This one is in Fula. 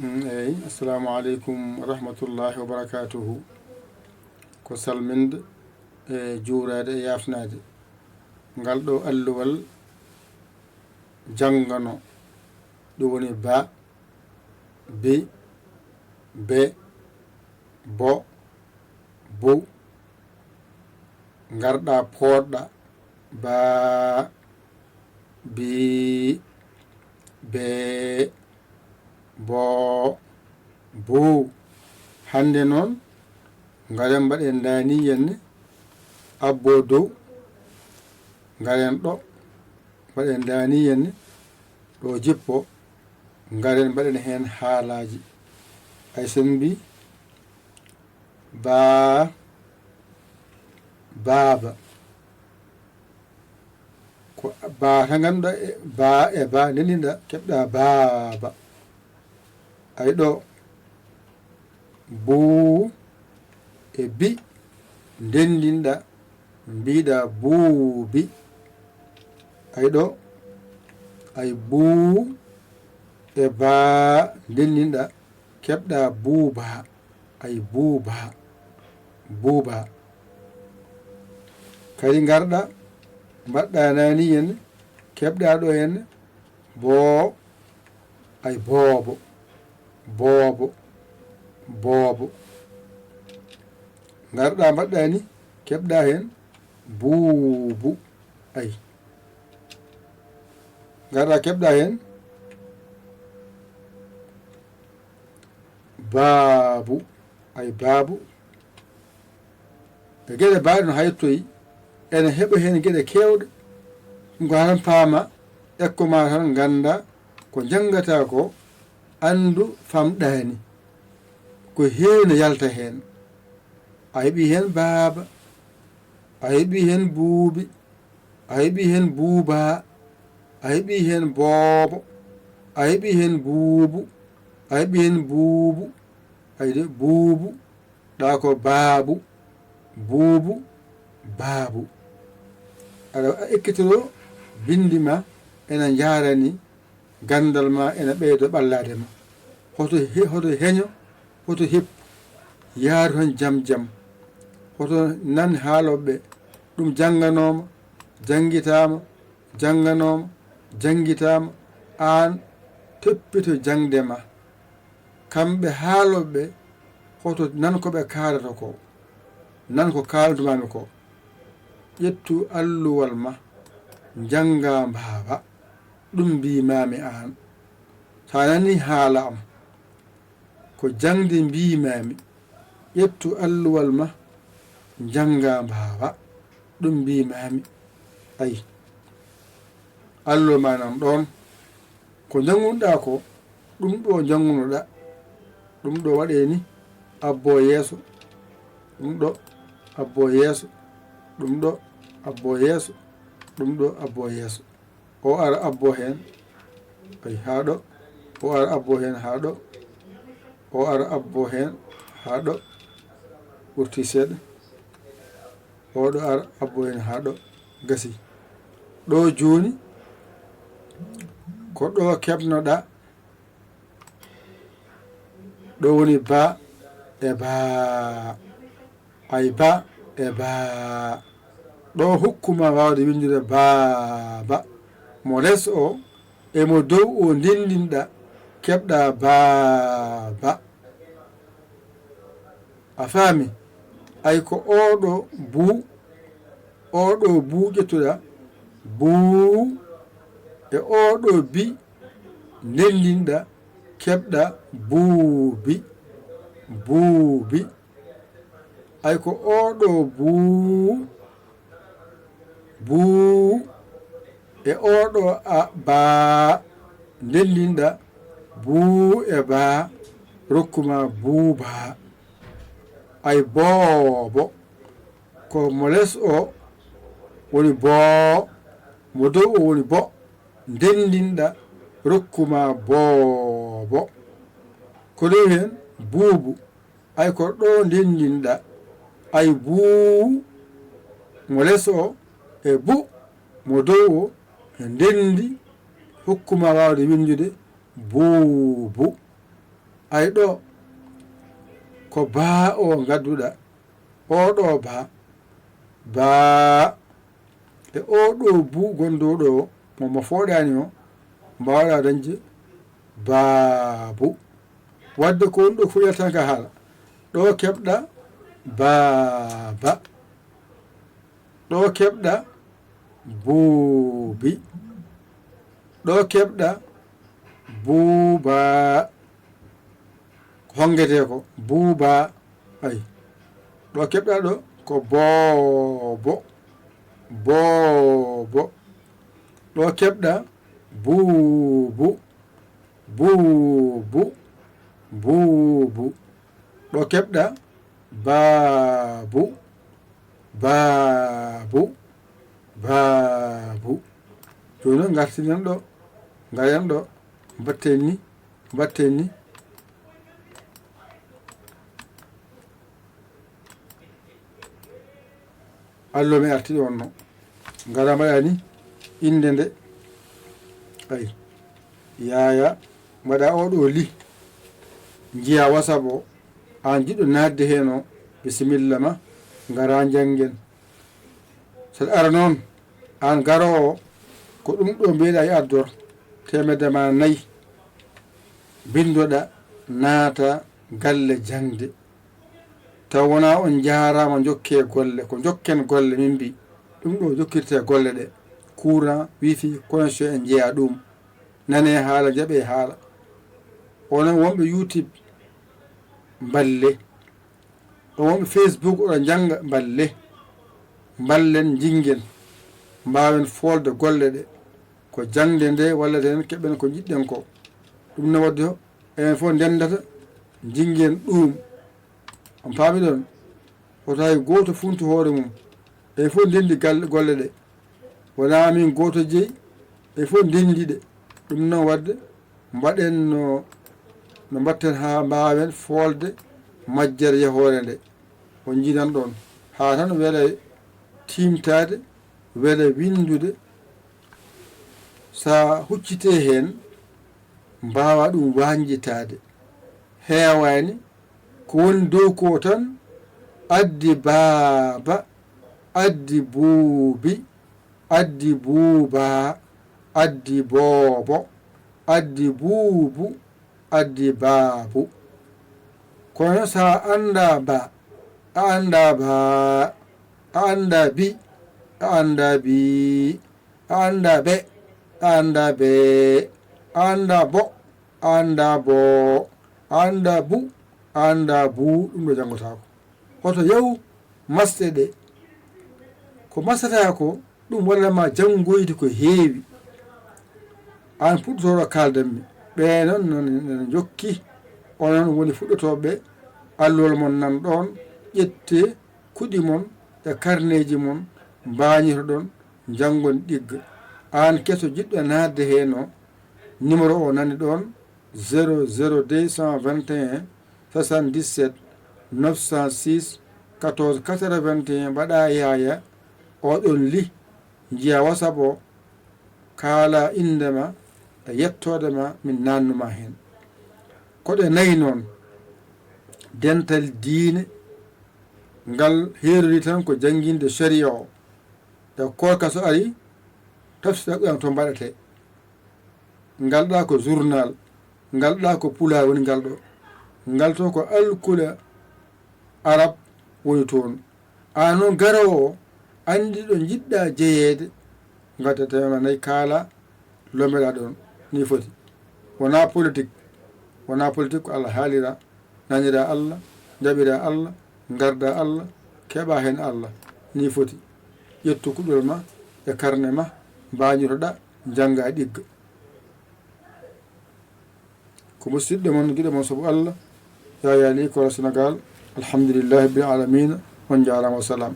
eyi assalamu aleykum wa rahmatullahi wa barakatuhu ko salminde e juurade e yafnade ngal ɗo alluwal janngano ɗum woni ba bi be bo bo garɗa poɗɗa ba bi be bo bo hande noon ngaren mbaɗen dani yenne abbo dow ngaren ɗo mbaɗen dani yenne ɗo jippo ngaren mbaɗen hen haalaji ay sen mbi ba baaba ko ba tan ganduɗa ba e ba ndendiɗa keɓɗa baaba ay ɗo buu e bi ndendinɗa mbiɗa buubi ay ɗo ay buu e baa ndendinɗa keɓɗa buuba ay buuba buuba kadi garɗa mbaɗɗa nani henne keɓɗa ɗo henne boo ay boobo boobo boobo garɗa mbaɗɗa ni keɓɗa hen buubu ay garɗa keɓɗa hen baabu ay baabu e gueɗe mbaɗe no haytoyi ene heɓa hen gueɗe kewɗe ɗum ko tan paama ekko ma tan ganda ko janggata ko andu famɗani ko heewi ne yalta hen a heeɓi hen baaba a heeɓi hen buubi a heeɓi hen buuba a heeɓi hen boobo a heeɓi hen buubu a heeɓi hen buubu ayde buubu ɗa ko baabu buubu baabu aɗa ekkitoro bindi ma ena jarani gandal ma ena ɓeydo ɓallade ma hoto heño hoto heppu yaaru tan jam jam hoto nan haaloɓe ɗum jangganoma janguitama jangganoma janguitama an toppito jangde ma kamɓe haaloɓe hoto nan koɓe kaalata ko nan ko kaldumami ko ƴettu alluwal ma janga mbawa ɗum mbimami an sa nani haala am ko jangde mbimami ƴettu alluwal ma janga mbawa ɗum mbimami ayi alluwal ma nan ɗon ko jangunoɗa ko ɗum ɗo jangunoɗa ɗum ɗo waɗe ni abbo yeeso ɗum ɗo abbo yeeso ɗum ɗo abbo yeeso ɗum ɗo abbo yeeso o ara abbo hen ay ha ɗo o ara abbo hen ha ɗo o ara abbo hen ha ɗo ɓurti seeɗa oɗo ara abbo hen ha ɗo gasi ɗo joni ko ɗo keɓnoɗa ɗo woni ba e baa ay ba e baa ɗo hokkuma wawde windude baaba mo les o emo dow o ndendinɗa keɓɗa baaba a faami ay ko oɗo buu ƴettuɗa buu e oɗo bi ndendinɗa keɓɗa buubi buubi ay ko oɗo buu e oɗo baa ndendinɗa buu e baa rokkuma buuba ay boobo ko mo les o woni boo mo dow o woni bo ndendinɗa rokkuma boobo ko ɗo hen buubu ay ko ɗo ndendinɗa ay buu mo les o e bu mo dow o ndendi hokkuma wawde windude buubu ay ɗo ko baa o gadduɗa oɗo baa e oɗo bu gonɗoɗo mo foɗani o mbawɗa dañde baabu wadde ko woni ɗo fu yaltan ka haala ɗo keɓɗa baaba ɗo keɓɗa buubi ɗo keɓɗa buuba hongete ko buuba ay ɗo keɓɗa ɗo ko boobo boobo ɗo keɓɗa buubu buubu buubu ɗo keɓɗa baabu baabu baabu joni noon gartinen ɗo garen ɗo mbatten ni allo mi artiɗi on no gara mbaɗa ni inde nde ay yaya mbaɗa oɗo li jiya WhatsApp o an jiɗɗo nadde hen o bisimilla ma gara janggen saɗa ara noon an garowo ko ɗum ɗo mbiyeɗa e addor temedde ma 4 bindoɗa naata galle jangde taw wona on jarama jokke golle ko jokken golle min mbi ɗum ɗo jokkirte golle ɗe courant wifi connexion en jeeya ɗum nane haala jaɓe haala onon wonɓe YouTube balle o wonɓe Facebook oɗo janga balle ballen jingen mbawen folde golle ɗe ko jangde nde walla ten keɓen ko jiɗɗen ko ɗum ne wadde o enen fof ndendata jingen ɗum on paami ɗon woto hay goto funtu hoore mum enen fof ndendi golle ɗe wona min goto jeeyi enen fof ndendi ɗe ɗum noon wadde mbaɗen no mbatten ha mbawen folde majjere yahore nde on jiinan ɗon ha tan weela timtade weela windude sa huccite hen mbawa ɗum wanjitade heewani ko woni dow ko tan addi baaba addi buubi addi buuba addi boobo addi buubu addi baabu kono sa anda ba a anda baa a anda bi a anda bi a anda be a anda bee a anda bo a anda boo a anda bu a anda buu ɗum ɗo janggotako hoto yahu masɗe ɗe ko masata ko ɗum wallanma janngoyde ko heewi an puɗɗotoɗo kaldanmi ɓe noon nana jokki onon woni fuɗɗotoɓe allol mon nan ɗon ƴette kuɗi mon e carneji mon mbañito ɗon janggon ɗigga an keso jiɗɗo nadde hen o numéro o nani ɗon 00221 77 906 14 81 mbaɗa yaya oɗon li jiya WhatsApp o kaala indema e yettodema min nannuma hen koɗe nayi noon dental diine ngal heerori tan ko jangguinde sharia o e korka so ari tafsita ɗam to mbaɗete ngalɗa ko journal ngalɗa ko pula woni ngal ɗo ngal to ko alkula arab woni toon an noon garowo o andi ɗo jiɗɗa jeeyede gaddetema nayi kaala lombeɗa ɗon ni foti wona politique ko Allah haalira nanira Allah jaɓira Allah garda Allah keɓa hen Allah ni foti ƴettu kuɗol ma e karne ma mbañitoɗa jangga ɗigga ko musidɗo mon guiɗo mon saabu Allah yayali kono Sénégal alhamdulillahi rabbil alamina on jarama wa salam